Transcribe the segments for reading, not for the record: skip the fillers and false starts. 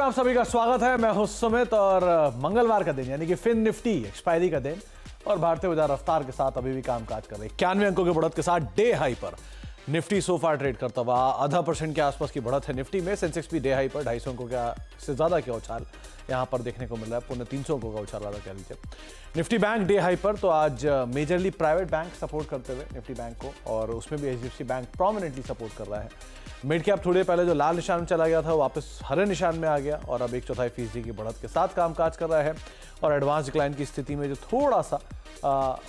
में आप सभी का स्वागत है। मैं हूं सुमित और मंगलवार का दिन यानी कि फिन निफ्टी एक्सपायरी का दिन और भारतीय बाजार रफ्तार के साथ अभी भी कामकाज कर रहे हैं। 91 अंकों की बढ़त के साथ डे हाई पर निफ्टी सोफा ट्रेड करता हुआ 0.5% के आसपास की बढ़त है निफ्टी में। सेंसेक्स भी डे हाई पर 250 अंकों से ज्यादा का उछाल यहां पर देखने को मिल रहा है, पौने 300 अंकों का उछाल ज्यादा कह लीजिए। निफ्टी बैंक डे हाई पर, तो आज मेजरली प्राइवेट बैंक सपोर्ट करते हुए निफ्टी बैंक को, और उसमें भी एचडीएफसी बैंक प्रोमिनेंटली सपोर्ट कर रहा है। मिड कैप थोड़ी पहले जो लाल निशान में चला गया था वो वापस हरे निशान में आ गया और अब 1/4% की बढ़त के साथ कामकाज कर रहा है। और एडवांस डिक्लाइन की स्थिति में जो थोड़ा सा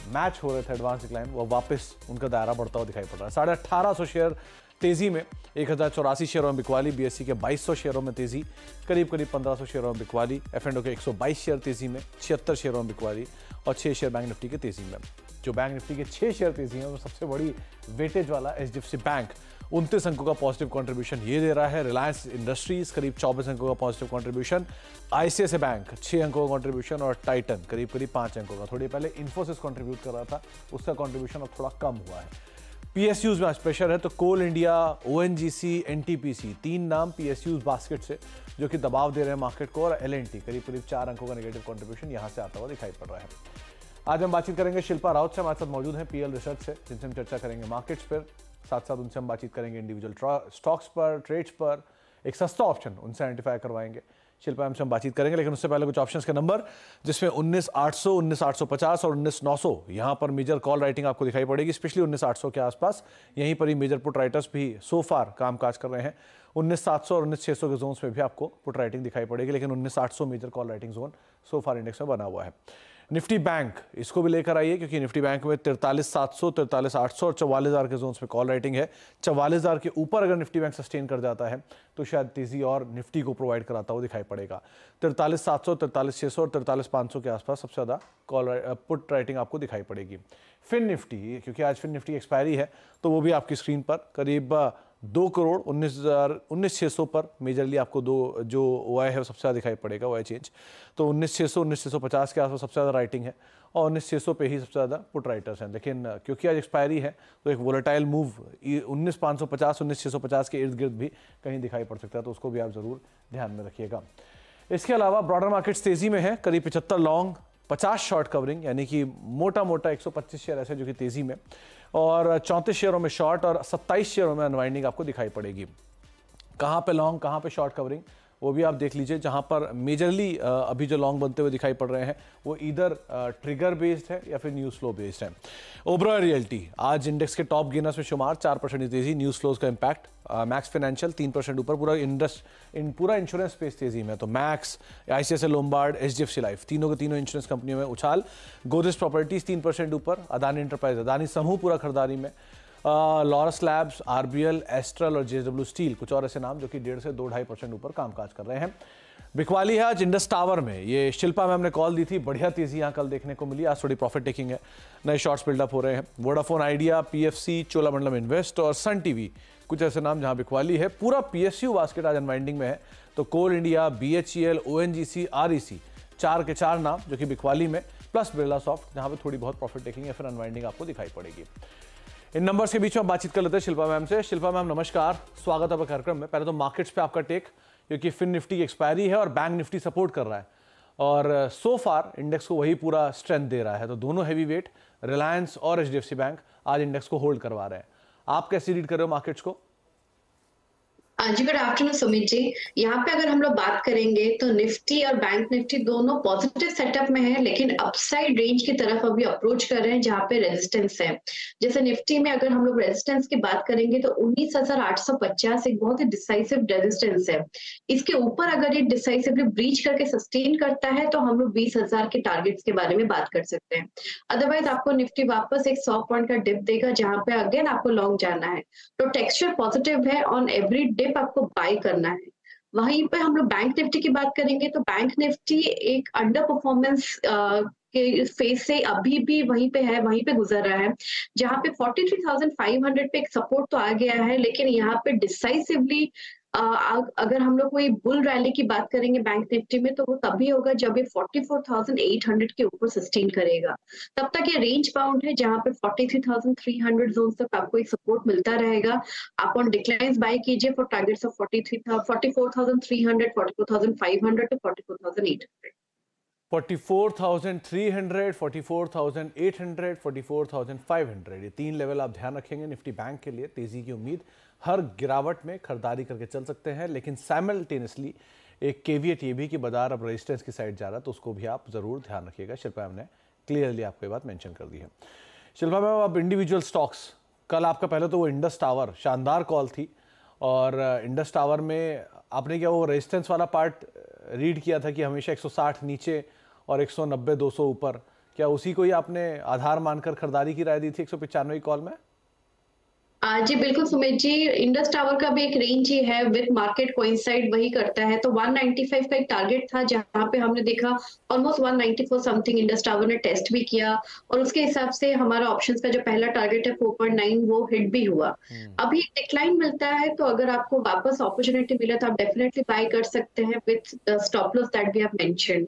मैच हो रहे थे एडवांस डिक्लाइन, वो वापस उनका दायरा बढ़ता हुआ दिखाई पड़ रहा है। 1850 शेयर तेजी में, 1084 शेयरों में बिकवाली, बीएससी के 2200 शेयरों में तेजी, करीब 1500 शेयरों में बिकवाली, एफएनडो के 122 शेयर तेजी में, 76 शेयरों में बिकवाली और 6 शेयर बैंक निफ्टी के तेजी में। जो बैंक निफ्टी के 6 शेयर तेजी में, वो सबसे बड़ी वेटेज वाला एचडीएफसी बैंक 29 अंकों का पॉजिटिव कंट्रीब्यूशन ये दे रहा है। रिलायंस इंडस्ट्रीज करीब 24 अंकों का पॉजिटिव कंट्रीब्यूशन, आईसीआईसीआई बैंक 6 अंकों का कंट्रीब्यूशन और टाइटन करीब 5 अंकों का। थोड़ी पहले इन्फोसिस कंट्रीब्यूट कर रहा था, उसका कंट्रीब्यूशन अब थोड़ा कम हुआ है। पीएसयूज में आज प्रेशर है, तो कोल इंडिया, ओएनजीसी, एनटीपीसी, 3 नाम पीएसयूज बास्केट से जो कि दबाव दे रहे हैं मार्केट को, और एलएनटी करीब 4 अंकों का नेगेटिव कंट्रीब्यूशन यहां से आता हुआ दिखाई पड़ रहा है। आज हम बातचीत करेंगे शिल्पा राउत से, हमारे साथ मौजूद हैं पीएल रिसर्च से, जिनसे हम चर्चा करेंगे मार्केट्स पर, साथ साथ उनसे हम बातचीत करेंगे इंडिविजुअल स्टॉक्स पर, ट्रेड्स पर, एक सस्ता ऑप्शन उनसे आइडेंटिफाई करवाएंगे। शिल्पा हमसे हम बातचीत करेंगे, लेकिन उससे पहले कुछ ऑप्शंस के नंबर, जिसमें 19,800, 19,850 और 19,900 यहाँ पर मेजर कॉल राइटिंग आपको दिखाई पड़ेगी, स्पेशली 19,800 के आसपास। यहीं पर ही मेजर पुट राइटर्स भी सो फार कामकाज कर रहे हैं। 19,700 और 19,600 के जोन्स में भी आपको पुट राइटिंग दिखाई पड़ेगी, लेकिन 19,800 major call writing zone so far index में बना हुआ है। निफ्टी बैंक, इसको भी लेकर आइए, क्योंकि निफ्टी बैंक में 43,700, 43,800 और 44,000 के जोन्स में कॉल राइटिंग है। 44,000 के ऊपर अगर निफ्टी बैंक सस्टेन कर जाता है तो शायद तेजी और निफ्टी को प्रोवाइड कराता हुआ दिखाई पड़ेगा। 43,700, 43,600 और 43,500 के आसपास सबसे ज़्यादा कॉल पुट राइटिंग आपको दिखाई पड़ेगी। फिन निफ्टी, क्योंकि आज फिन निफ्टी एक्सपायरी है, तो वो भी आपकी स्क्रीन पर करीब 2,19,600 पर मेजरली आपको जो ओआई है वो सबसे ज़्यादा दिखाई पड़ेगा, ओआई चेंज। तो 19,600, 19,650 के आसपास सबसे ज़्यादा राइटिंग है और 19,600 पे ही सबसे ज़्यादा पुट राइटर्स हैं। लेकिन क्योंकि आज एक्सपायरी है तो एक वोलेटाइल मूव 19,550, 19,650 के इर्द गिर्द भी कहीं दिखाई पड़ सकता है, तो उसको भी आप ज़रूर ध्यान में रखिएगा। इसके अलावा ब्रॉडर मार्केट्स तेज़ी में है, करीब 75 लॉन्ग, 50 शॉर्ट कवरिंग, यानी कि मोटा 125 शेयर ऐसे जो कि तेज़ी में, और 34 शेयरों में शॉर्ट और 27 शेयरों में अनवाइंडिंग आपको दिखाई पड़ेगी। कहाँ पे लॉन्ग, कहाँ पे शॉर्ट कवरिंग, वो भी आप देख लीजिए। जहाँ पर मेजरली अभी जो लॉन्ग बनते हुए दिखाई पड़ रहे हैं वो इधर ट्रिगर बेस्ड है या फिर न्यूज़ फ्लो बेस्ड है। ओबरॉय रियल्टी आज इंडेक्स के टॉप गेनर्स में शुमार, 4% तेजी, न्यूज़ फ्लोज का इंपैक्ट। मैक्स फाइनेंशियल 3% ऊपर, पूरा इंश्योरेंस स्पेस तेजी में, तो max, ICICI Lombard, HDFC life, तीनों के तीनों इंश्योरेंस कंपनियों में उछाल। गोदरेज प्रॉपर्टीज 3% ऊपर, अदानी एंटरप्राइज, अदानी समूह पूरा खरीदारी में, लॉरस लैब्स, आरबीएल, एस्ट्रल और जेएसडब्ल्यू स्टील, कुछ और ऐसे नाम जो कि 1.5 से 2-2.5% ऊपर कामकाज कर रहे हैं। बिकवाली है आज इंडस टावर में, ये शिल्पा मैम ने कॉल दी थी, बढ़िया तेजी यहाँ कल देखने को मिली, आज थोड़ी प्रॉफिट टेकिंग है, नए शॉर्ट्स बिल्डअप हो रहे हैं। Vodafone idea, PFC, Cholamandalam invest और सन टीवी, कुछ ऐसे नाम जहाँ बिकवाली है। पूरा पीएसयू बास्केट आज अनवाइंडिंग में है, तो कोल इंडिया, बीएचईएल, ओएनजीसी, आरईसी, 4 के 4 नाम जो कि बिकवाली में, प्लस बिरला सॉफ्ट जहाँ पे थोड़ी बहुत प्रॉफिट टेकिंग है, फिर अनवाइंडिंग आपको दिखाई पड़ेगी। इन नंबर्स के बीच में बातचीत कर लेते हैं शिल्पा मैम से। शिल्पा मैम नमस्कार, स्वागत है आपका कार्यक्रम में। पहले तो मार्केट्स पे आपका टेक, क्योंकि फिन निफ्टी की एक्सपायरी है और बैंक निफ्टी सपोर्ट कर रहा है, और सो फार इंडेक्स को वही पूरा स्ट्रेंथ दे रहा है, तो दोनों हैवी वेट रिलायंस और एचडीएफसी बैंक आज इंडेक्स को होल्ड करवा रहे हैं। आप कैसे रीड कर रहे हो मार्केट्स को? जी गुड आफ्टरनून सुमित जी। यहाँ पे अगर हम लोग बात करेंगे तो निफ्टी और बैंक निफ्टी दोनों पॉजिटिव सेटअप में है, लेकिन अपसाइड रेंज की तरफ अभी अप्रोच कर रहे हैं जहाँ पे रेजिस्टेंस है। जैसे निफ्टी में अगर हम लोग रेजिस्टेंस की बात करेंगे तो 19,850 एक बहुत ही डिसाइसिव रेजिस्टेंस है। इसके ऊपर अगर ये डिसाइसिवली ब्रीच करके सस्टेन करता है तो हम लोग 20,000 के टारगेट्स के बारे में बात कर सकते हैं। अदरवाइज आपको निफ्टी वापस एक 100 पॉइंट का डिप देगा, जहां पे अगेन आपको लॉन्ग जाना है। तो टेक्सचर पॉजिटिव है, ऑन एवरी डिप आपको बाय करना है। वहीं पे हम लोग बैंक निफ्टी की बात करेंगे तो बैंक निफ्टी एक अंडर परफॉर्मेंस के फेज से अभी भी वहीं पे है, वहीं पे गुजर रहा है, जहां पे 43,500 पे एक सपोर्ट तो आ गया है, लेकिन यहाँ पे डिसाइसिवली अगर हम लोग कोई बुल रैली की बात करेंगे बैंक निफ्टी में, तो वो तभी होगा जब ये 44,800 के ऊपर सस्टेन करेगा। तब तक ये रेंज बाउंड है, जहाँ पे 43,300 जोन तक आपको एक सपोर्ट मिलता रहेगा। आप ऑन डिक्लाइंस बाय कीजिए फॉर टारगेट्स ऑफ 44,300, 44,500 टू 44,800। 44,300, 44,800, 44,500, ये 3 लेवल आप ध्यान रखेंगे निफ्टी बैंक के लिए। तेजी की उम्मीद, हर गिरावट में खरीदारी करके चल सकते हैं, लेकिन साइमल्टेनियसली एक केवियट ये भी कि बाजार अब रेजिस्टेंस की साइड जा रहा है, तो उसको भी आप जरूर ध्यान रखिएगा। शिल्पा मैम ने क्लियरली आपको ये बात मेंशन कर दी है। शिल्पा मैम, अब इंडिविजुअल स्टॉक्स, कल आपका पहले तो वो इंडस टावर शानदार कॉल थी, और इंडस टावर में आपने क्या वो रेजिस्टेंस वाला पार्ट रीड किया था कि हमेशा 160 नीचे और 190 200 ऊपर, क्या उसी को ही आपने आधार मानकर खरीदारी की राय दी थी 195 कॉल में? जी बिल्कुल सुमित जी, इंडस टावर का भी एक रेंज ही है विद मार्केट कोइंसाइड वही करता है। तो 195 का एक टारगेट था, जहां पे हमने देखा ऑलमोस्ट 194 समथिंग इंडस टावर ने टेस्ट भी किया, और उसके हिसाब से हमारा ऑप्शंस का जो पहला टारगेट है 4.9 वो हिट भी हुआ। अभी एक डिक्लाइन मिलता है, तो अगर आपको वापस अपॉर्चुनिटी मिले तो आप डेफिनेटली बाय कर सकते हैं with the stop loss that we have mentioned.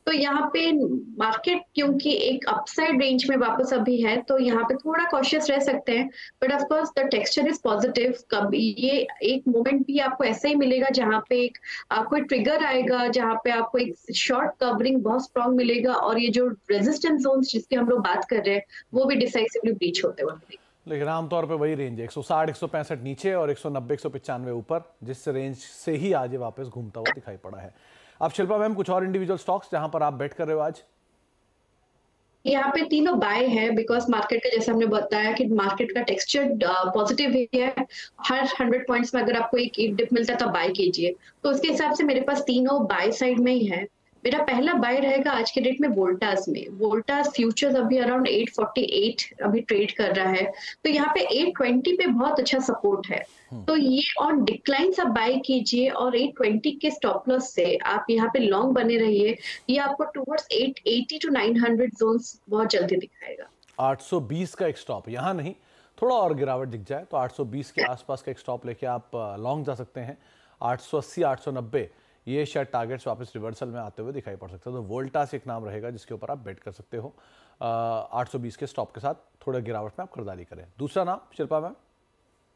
तो यहाँ पे मार्केट क्योंकि एक अपसाइड रेंज में वापस अभी है, तो यहाँ पे थोड़ा कॉशियस रह सकते हैं, but of course the texture is positive. कभी ये एक मोमेंट भी आपको ऐसा ही मिलेगा जहाँ पे एक आपको एक ट्रिगर आएगा, जहाँ पे आपको एक शॉर्ट कवरिंग बहुत स्ट्रॉन्ग मिलेगा, और ये जो रेजिस्टेंस जोन जिसकी हम लोग बात कर रहे हैं वो भी डिसाइसिवली ब्रीच होते हुए मिलेंगे। लेकिन आमतौर पे वही रेंज है 160 165 नीचे और 190 195 ऊपर, जिस रेंज से ही आज ये वापस घूमता हुआ दिखाई पड़ा है। अब शिल्पा मैम, कुछ और इंडिविजुअल स्टॉक्स जहां पर आप बेट कर रहे हो आज? यहाँ पे तीनों बाय है, बिकॉज मार्केट का जैसे हमने बताया कि मार्केट का टेक्सचर पॉजिटिव ही है। हर 100 पॉइंट्स में अगर आपको एक डिप मिलता है तो बाय कीजिए। तो उसके हिसाब से मेरे पास तीनों बाय साइड में ही है। मेरा पहला बाय रहेगा आज के डेट में वोल्टास में। वोल्टास फ्यूचर्स अभी अराउंड 848 अभी ट्रेड कर रहा है, तो यहाँ पे 820 पे बहुत अच्छा सपोर्ट है। तो ये ऑन डिक्लाइन आप बाय कीजिए, और 820 के स्टॉप लॉस से आप यहाँ पे लॉन्ग बने रहिए। ये आपको टुवर्ड्स 880 टू 900 जोन्स बहुत जल्दी दिखाएगा। 820 का एक स्टॉप, यहाँ नहीं, थोड़ा और गिरावट दिख जाए तो 820 के आसपास का एक स्टॉप लेके आप लॉन्ग जा सकते हैं। 880 890 ये शायद टारगेट्स वापस रिवर्सल में आते हुए दिखाई पड़ सकते हैं। तो वोल्टास एक नाम रहेगा जिसके ऊपर आप बेट कर सकते हो। 820 के स्टॉप के साथ थोड़ा गिरावट में आप खरीदारी करें। दूसरा नाम शिल्पा मैम?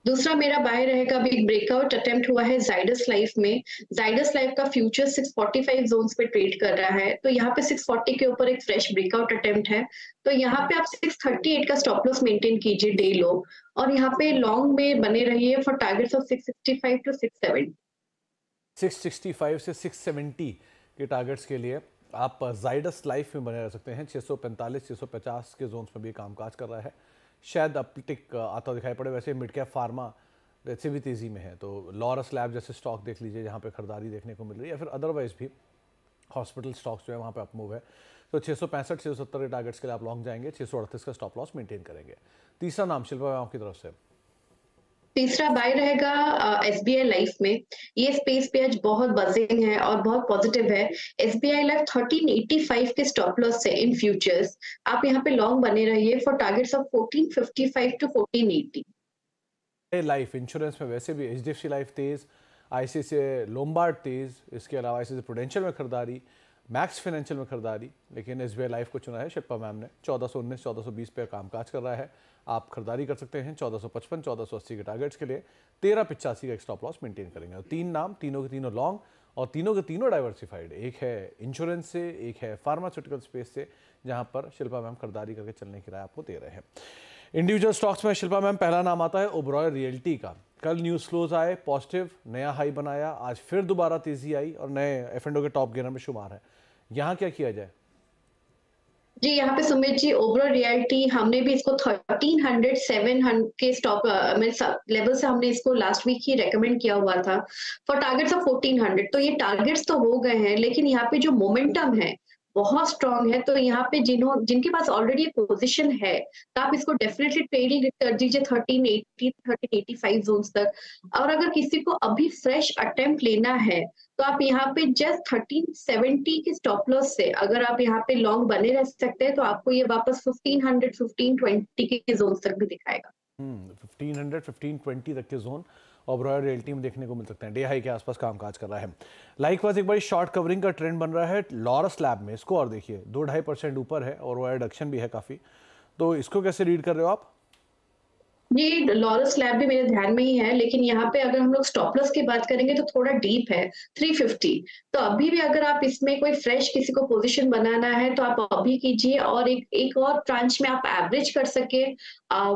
दूसरा मेरा बाय रहेगा, अभी एक ब्रेकआउट अटेम्प्ट हुआ है जाइडस लाइफ में। जाइडस लाइफ का फ्यूचर 645 जोन्स पे ट्रेड कर रहा है, तो यहाँ पे 640 के ऊपर एक फ्रेश ब्रेकआउट अटेम्प्ट है। तो यहाँ पे आप 638 का स्टॉप लॉस मेंटेन कीजिए डे लो, और यहाँ पे लॉन्ग में बने रहिए फॉर टारगेट्स ऑफ 665 टू 670। 665 से 670 के टारगेट्स के लिए आप जाइडस लाइफ में बने रह सकते हैं। 645 650 के जोन्स में भी कामकाज कर रहा है, शायद अपटिक आता दिखाई पड़े। वैसे मिड कैप फार्मा वैसे भी तेज़ी में है, तो लॉरस लैब जैसे स्टॉक देख लीजिए जहाँ पे खरीदारी देखने को मिल रही है, या फिर अदरवाइज भी हॉस्पिटल स्टॉक्स जो है वहाँ पे अपमूव है। तो 665 670 के टारगेट्स के लिए आप लॉन्ग जाएंगे, 638 का स्टॉप लॉस मेंटेन करेंगे। तीसरा नाम शिल्पा मैम आपकी तरफ से? तीसरा बाय रहेगा एसबीआई लाइफ में। ये स्पेस पे आज बहुत बजिंग है और बहुत पॉजिटिव है। एसबीआई लाइफ 1385 के स्टॉप लॉस से इन फ्यूचर्स आप यहाँ पे लॉन्ग बने रहिए for targets of 1455 to 1480। Life insurance में वैसे भी एचडीएफसी लाइफ तेज, आईसीआईसीआई लोम्बार्ड तेज, इसके अलावा आईसीआईसीआई प्रूडेंशियल में खरीदारी, मैक्स फाइनेंशियल में खरीदारी, लेकिन एसबीआई लाइफ को चुना है शिल्पा मैम ने। 1419 1420 पे कामकाज कर रहा है, आप खरीदारी कर सकते हैं 1455 1480 के टारगेट्स के लिए। 1385 का एक स्टॉप लॉस मेंटेन करेंगे। और तीन नाम, तीनों के तीनों लॉन्ग और तीनों के तीनों डाइवर्सिफाइड। एक है इंश्योरेंस से, एक है फार्मास्यूटिकल स्पेस से, जहां पर शिल्पा मैम खरीदारी करके चलने की राय आपको दे रहे हैं। इंडिविजुअल स्टॉक्स में शिल्पा मैम पहला नाम आता है ओबरॉय रियल्टी का। कल न्यूज़ फ्लोज आए पॉजिटिव, नया हाई बनाया, आज फिर दोबारा तेजी आई और नए एफ&ओ के टॉप गेनर में शुमार है। यहाँ क्या किया जाए? जी यहाँ पे सुमित जी, ओवरऑल रियलिटी हमने भी इसको 1300 700 के स्टॉप लेवल से हमने इसको लास्ट वीक ही रेकमेंड किया हुआ था फॉर टारगेट्स ऑफ 1400। तो ये टारगेट्स तो हो गए हैं, लेकिन यहाँ पे जो मोमेंटम है बहुत स्ट्रांग है। तो यहाँ पे जिनके पास ऑलरेडी पोजीशन है, तो आप इसको डेफिनेटली ट्रेडिंग कर दीजिए 1380 1385 जोन्स तक। और अगर किसी को अभी फ्रेश अटेम्प्ट लेना है, तो आप यहाँ पे जस्ट 1370 के स्टॉप लॉस से अगर आप यहाँ पे लॉन्ग बने रह सकते हैं, तो आपको ये वापस 1500 1520 के जोन तक भी दिखाएगा। 1500 1520 तक के जोन ओबेरॉय रियल्टी में देखने को मिल सकते हैं। डे हाई के आसपास कामकाज कर रहा है। लाइकवाइज एक बड़ी शॉर्ट कवरिंग का ट्रेंड बन रहा है लॉरस लैब में। इसको और देखिए 2-2.5% ऊपर है और वो रिडक्शन भी है काफ़ी। तो इसको कैसे रीड कर रहे हो आप? ये लॉरस लैब भी मेरे ध्यान में ही है, लेकिन यहाँ पे अगर हम लोग स्टॉप लॉस की बात करेंगे तो थोड़ा डीप है 350। तो अभी भी अगर आप इसमें कोई फ्रेश किसी को पोजीशन बनाना है तो आप अभी कीजिए, और एक और ट्रांच में आप एवरेज कर सके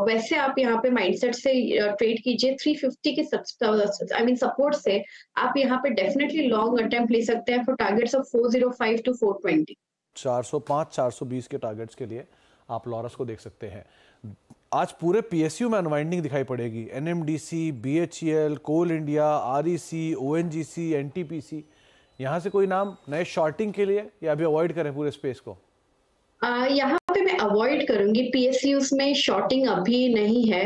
वैसे आप यहाँ पे माइंडसेट से ट्रेड कीजिए। 350 के सपोर्ट से आप यहाँ पे डेफिनेटली लॉन्ग अटेम्प्ट ले सकते हैं फॉर टारगेट्स ऑफ 405 टू 420। 405-420 के टारगेट्स के लिए आप लॉरस को देख सकते हैं। आज पूरे पीएसयू में अनवाइंडिंग दिखाई पड़ेगी। एनएमडीसी, बीएचईएल, कोल इंडिया, आरईसी, ओएनजीसी, एनटीपीसी, यहाँ से कोई नाम नए शॉर्टिंग के लिए या अभी अवॉइड करें पूरे स्पेस को? यहाँ पे मैं अवॉइड करूंगी। पीएसयूज में शॉर्टिंग अभी नहीं है।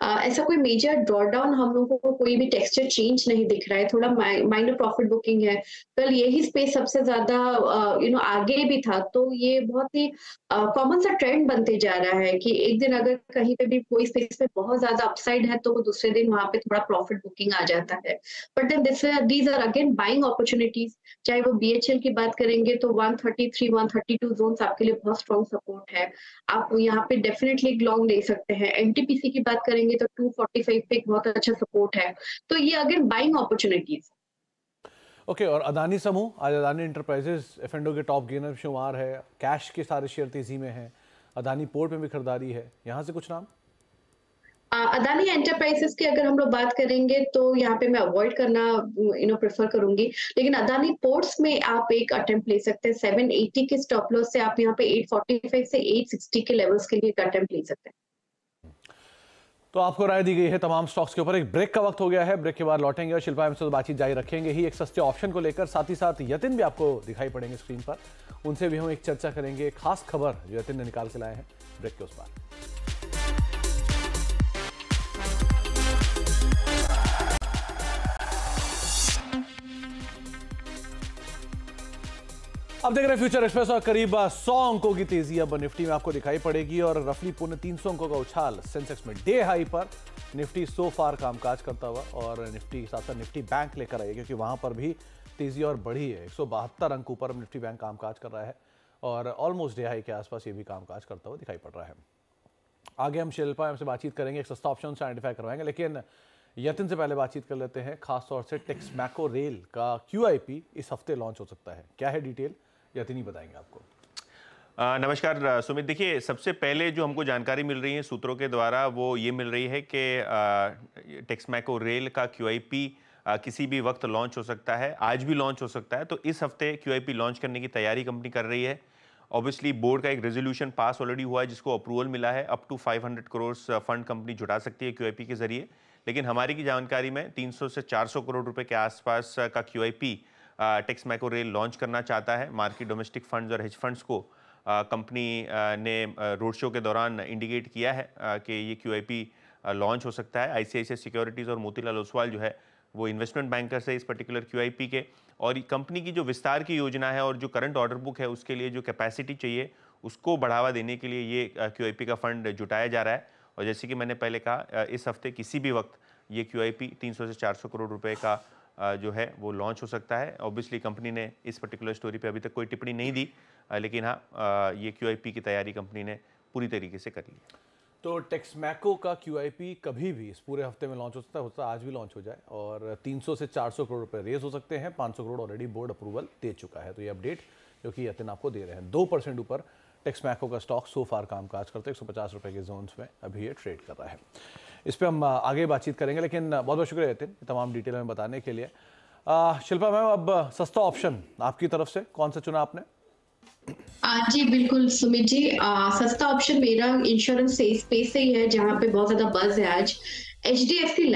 ऐसा कोई मेजर ड्रॉडाउन हम लोगों को कोई भी टेक्सचर चेंज नहीं दिख रहा है, थोड़ा माइनर प्रॉफिट बुकिंग है। कल यही स्पेस सबसे ज्यादा आगे भी था, तो ये बहुत ही कॉमन सा ट्रेंड बनते जा रहा है कि एक दिन अगर कहीं पे भी कोई स्पेस पे बहुत ज्यादा अपसाइड है तो वो दूसरे दिन वहां पे थोड़ा प्रॉफिट बुकिंग आ जाता है। But then these are again buying opportunities. चाहे वो बीएचएल की बात करेंगे तो 133 132 जोन्स आपके लिए बहुत स्ट्रॉन्ग सपोर्ट है, आप यहाँ पे डेफिनेटली एक लॉन्ग ले सकते हैं। एनटीपीसी की बात करेंगे तो 245 पे एक बहुत अच्छा सपोर्ट है। तो ये अगेन बाइंग अपॉर्चुनिटीज। ओके, और अदानी समूह, आज अदानी एंटरप्राइजेस एफ&ओ के टॉप गेनर शुमार है। कैश के सारे शेयर तेजी में है। अदानी पोर्ट में भी खरीदारी है। यहाँ से कुछ नाम? अदानी एंटरप्राइजेस की अगर हम लोग बात करेंगे तो यहाँ पे मैं अवॉइड करना प्रेफर करूंगी, लेकिन अदानी पोर्ट्स में आप एक अटेम्प्ट ले सकते हैं। 780 के स्टॉप लॉस से आप यहाँ पे 845 से 860 के लेवल्स के लिए एक अटेम्प्ट ले सकते हैं। तो आपको राय दी गई है तमाम स्टॉक्स के ऊपर। एक ब्रेक का वक्त हो गया है। ब्रेक के बाद लौटेंगे और शिल्पा हमसे तो बातचीत जारी रखेंगे ही एक सस्ते ऑप्शन को लेकर। साथ ही साथ यतिन भी आपको दिखाई पड़ेंगे स्क्रीन पर, उनसे भी हम एक चर्चा करेंगे। खास खबर जो यतिन ने निकाल के लाए हैं ब्रेक के उस पार। अब देख रहे हैं फ्यूचर एक्सप्रेस और करीब 100 अंकों की तेजी अब निफ्टी में आपको दिखाई पड़ेगी और रफली 350 अंकों का उछाल सेंसेक्स में। डे हाई पर निफ्टी सो फार कामकाज करता हुआ, और निफ्टी के साथ साथ निफ्टी बैंक लेकर आई क्योंकि वहां पर भी तेजी और बढ़ी है। 172 अंक ऊपर निफ्टी बैंक कामकाज कर रहा है और ऑलमोस्ट डे हाई के आसपास ये भी कामकाज करता हुआ दिखाई पड़ रहा है। आगे हम शिल्पा हमसे बातचीत करेंगे, एक सस्ता ऑप्शन से आइडेंटिफाई करवाएंगे, लेकिन यतिन से पहले बातचीत कर लेते हैं। खासतौर से टेक्समैको रेल का QIP इस हफ्ते लॉन्च हो सकता है। क्या है डिटेल, यतिन ही बताएंगे आपको। नमस्कार सुमित। देखिए, सबसे पहले जो हमको जानकारी मिल रही है सूत्रों के द्वारा वो ये मिल रही है कि टेक्समैको रेल का QIP किसी भी वक्त लॉन्च हो सकता है। आज भी लॉन्च हो सकता है। तो इस हफ्ते QIP लॉन्च करने की तैयारी कंपनी कर रही है। ऑब्वियसली बोर्ड का एक रेजोल्यूशन पास ऑलरेडी हुआ है जिसको अप्रूवल मिला है। Up to 500 crore fund company जुटा सकती है QIP के जरिए। लेकिन हमारी की जानकारी में 300 से 400 करोड़ रुपए के आसपास का QIP टेक्समैको रेल लॉन्च करना चाहता है। मार्केट डोमेस्टिक फंड्स और हेज फंड्स को कंपनी ने रोड शो के दौरान इंडिकेट किया है कि ये QIP लॉन्च हो सकता है। ICICI सिक्योरिटीज़ और मोतीलाल ओसवाल जो है वो इन्वेस्टमेंट बैंकर्स है इस पर्टिकुलर QIP के। और कंपनी की जो विस्तार की योजना है और जो करंट ऑर्डर बुक है उसके लिए जो कैपेसिटी चाहिए उसको बढ़ावा देने के लिए ये QIP का फंड जुटाया जा रहा है। और जैसे कि मैंने पहले कहा, इस हफ्ते किसी भी वक्त ये QIP 300 से 400 करोड़ रुपए का जो है वो लॉन्च हो सकता है। ऑब्वियसली कंपनी ने इस पर्टिकुलर स्टोरी पे अभी तक कोई टिप्पणी नहीं दी, लेकिन हाँ, ये QIP की तैयारी कंपनी ने पूरी तरीके से कर ली। तो टेक्समैको का QIP कभी भी इस पूरे हफ्ते में लॉन्च हो सकता है आज भी लॉन्च हो जाए, और 300 से 400 करोड़ रुपए रेज हो सकते हैं। 500 करोड़ ऑलरेडी बोर्ड अप्रूवल दे चुका है। तो ये अपडेट जो कि यतिन आपको दे रहे हैं। 2% ऊपर टेक्समैको का स्टॉक सो फार कामकाज करते 150 रुपए के जोन्स में अभी ये ट्रेड कर रहा है। इस पर हम आगे बातचीत करेंगे, लेकिन बहुत बहुत शुक्रिया यतिन तमाम डिटेल में बताने के लिए। शिल्पा मैम, अब सस्ता ऑप्शन आपकी तरफ से कौन सा चुना आपने? जी बिल्कुल सुमित जी, सस्ता ऑप्शन मेरा इंश्योरेंस स्पेस से ही है जहां पे बहुत ज्यादा बज है आज। HDFC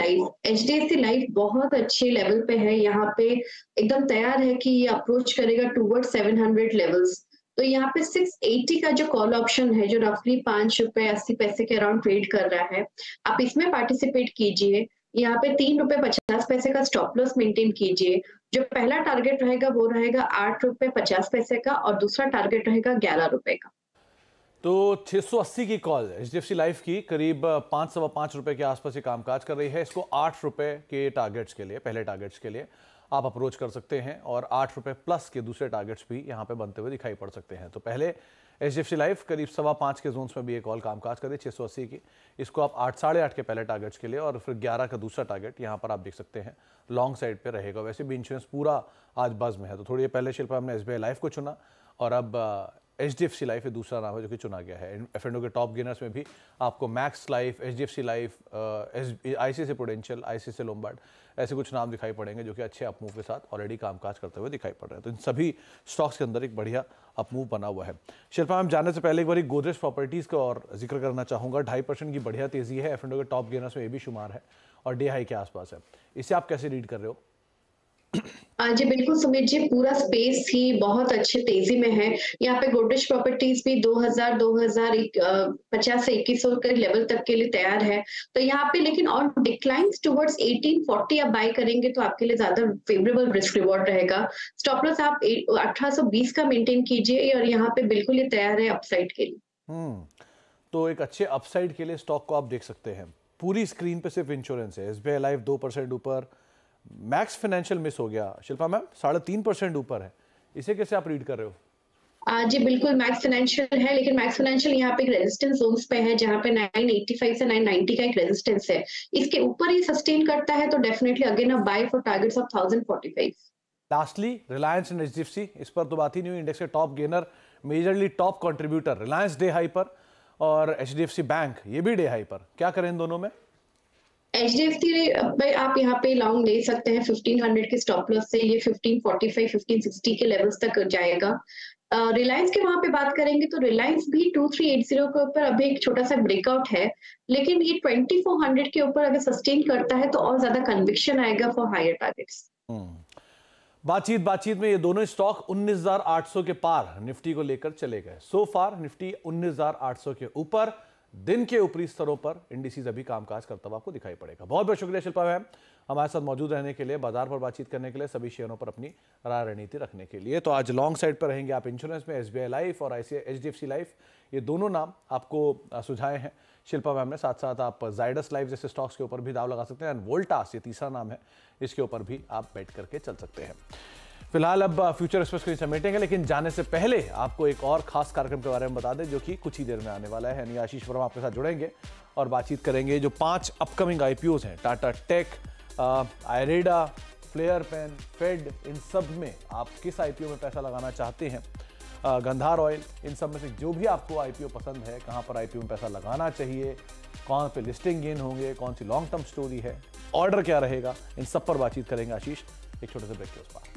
लाइफ बहुत अच्छे लेवल पे है। यहाँ पे एकदम तैयार है कि ये अप्रोच करेगा टूवर्ड 700 लेवल्स। तो यहाँ पे 680 का जो कॉल ऑप्शन है जो रफली 5 रुपए 80 पैसे के अराउंड ट्रेड कर रहा है, आप इसमें पार्टिसिपेट कीजिए। यहाँ पे 3 रुपए 50 पैसे का स्टॉप लॉस मेंटेन कीजिए। जो पहला टारगेट रहेगा वो रहेगा 8 रुपए 50 पैसे का और दूसरा टारगेट रहेगा 11 रुपए का। तो 680 की कॉल HDFC लाइफ की करीब 5-5.25 रुपए के आसपास ये कामकाज कर रही है। इसको 8 रुपए के टारगेट्स के लिए, पहले टारगेट्स के लिए आप अप्रोच कर सकते हैं और 8 रुपए प्लस के दूसरे टारगेट्स भी यहाँ पे बनते हुए दिखाई पड़ सकते हैं। तो पहले HDFC लाइफ करीब 5.25 के जोन्स में भी ये कॉल कामकाज कर रही है 680 की। इसको आप 8-8.5 के पहले टारगेट्स के लिए और फिर 11 का दूसरा टारगेट यहाँ पर आप देख सकते हैं लॉन्ग साइड पे रहेगा। वैसे भी इंश्योरेंस पूरा आज बज में है, तो थोड़ी पहले शिल्पा हमने SBI लाइफ को चुना और अब HDFC लाइफ ये दूसरा नाम है जो कि चुना गया है। F&O के टॉप गेनर्स में भी आपको max life, HDFC life, ICICI prudential, ICICI Lombard ऐसे कुछ नाम दिखाई पड़ेंगे जो कि अच्छे अपमूव के साथ ऑलरेडी कामकाज करते हुए दिखाई पड़ रहे हैं। तो इन सभी स्टॉक्स के अंदर एक बढ़िया अपमूव बना हुआ है। शिल्पा मैम, जानने से पहले एक बार गोदरेज प्रॉपर्टीज़ का और जिक्र करना चाहूँगा। 2.5% की बढ़िया तेजी है, F&O के टॉप गेनर्स में ये भी शुमार है और डे हाई के आसपास है। इसे आप कैसे रीड कर रहे हो? जी बिल्कुल सुमित जी, पूरा स्पेस ही बहुत अच्छे तेजी में है। यहाँ पे गोदरेज प्रॉपर्टीज भी 2050 से 2100 के लेवल तक के लिए तैयार है। तो यहाँ पे लेकिन और डिक्लाइंस टुवर्ड्स 1840 आप बाय करेंगे तो आपके लिए ज्यादा फेवरेबल रिस्क रिवॉर्ड रहेगा। स्टॉप लॉस आप 1820 का मेंटेन कीजिए और यहाँ पे बिल्कुल ये तैयार है अपसाइड के लिए। तो एक अच्छे अपसाइड के लिए स्टॉक को आप देख सकते हैं। पूरी स्क्रीन पे सिर्फ इंश्योरेंस है। SBI लाइफ 2% ऊपर, मैक्स फाइनेंशियल मिस हो गया शिल्पा मैम, 3.5% ऊपर है। इसे कैसे आप रीड कर रहे हो? जी बिल्कुल, मैक्स फाइनेंशियल है, लेकिन मैक्स फाइनेंशियल यहाँ पे एक रेजिस्टेंस जोन्स पे है जहाँ पे 985 से 990 का एक रेजिस्टेंस है। इसके ऊपर ही सस्टेन करता है तो definitely again a buy for targets of 1045। Lastly Reliance and HDFC, इस पर तो बात ही नहीं हुई। इंडेक्स के top gainer, majorly top contributor Reliance day high पर और HDFC बैंक ये भी डे हाई पर। क्या करें इन दोनों में? HDFC आप यहाँ पे लॉन्ग ले सकते हैं 1500 के स्टॉप लॉस से। ये 1545 1560 के लेवल्स तक जाएगा। रिलायंस के वहां पे बात करेंगे तो रिलायंस भी 2380 के ऊपर अभी एक छोटा सा ब्रेकआउट है, लेकिन ये 2400 के ऊपर अगर सस्टेन करता है तो और ज्यादा कन्विक्शन आएगा फॉर हायर टारगेट्स। बातचीत में ये दोनों स्टॉक 19,800 के पार निफ्टी को लेकर चले गए। सो फार निफ्टी 19,800 के ऊपर, दिन के ऊपरी स्तरों पर इंडिसेस अभी कामकाज करता हुआ आपको दिखाई पड़ेगा। बहुत बहुत शुक्रिया शिल्पा मैम हमारे साथ मौजूद रहने के लिए, बाजार पर बातचीत करने के लिए, सभी शेयरों पर अपनी राय रणनीति रखने के लिए। तो आज लॉन्ग साइड पर रहेंगे आप इंश्योरेंस में SBI लाइफ और HDFC लाइफ, ये दोनों नाम आपको सुझाए हैं शिल्पा मैम ने। साथ साथ आप जाइडस लाइफ जैसे स्टॉक्स के ऊपर भी दाव लगा सकते हैं। एंड वोल्टास ये तीसरा नाम है, इसके ऊपर भी आप बैठ करके चल सकते हैं। फिलहाल अब फ्यूचर एक्सप्रेस को समेटेंगे, लेकिन जाने से पहले आपको एक और खास कार्यक्रम के बारे में बता दें जो कि कुछ ही देर में आने वाला है। यानी आशीष वर्मा आपके साथ जुड़ेंगे और बातचीत करेंगे जो 5 अपकमिंग IPOs हैं, Tata Tech, IREDA, Flair Pen, Fed, इन सब में आप किस IPO में पैसा लगाना चाहते हैं, गंधार ऑयल, इन सब में से जो भी आपको IPO पसंद है, कहाँ पर IPO में पैसा लगाना चाहिए, कौन पे लिस्टिंग गेन होंगे, कौन सी लॉन्ग टर्म स्टोरी है, ऑर्डर क्या रहेगा, इन सब पर बातचीत करेंगे आशीष एक छोटे से ब्रेक के उस पार।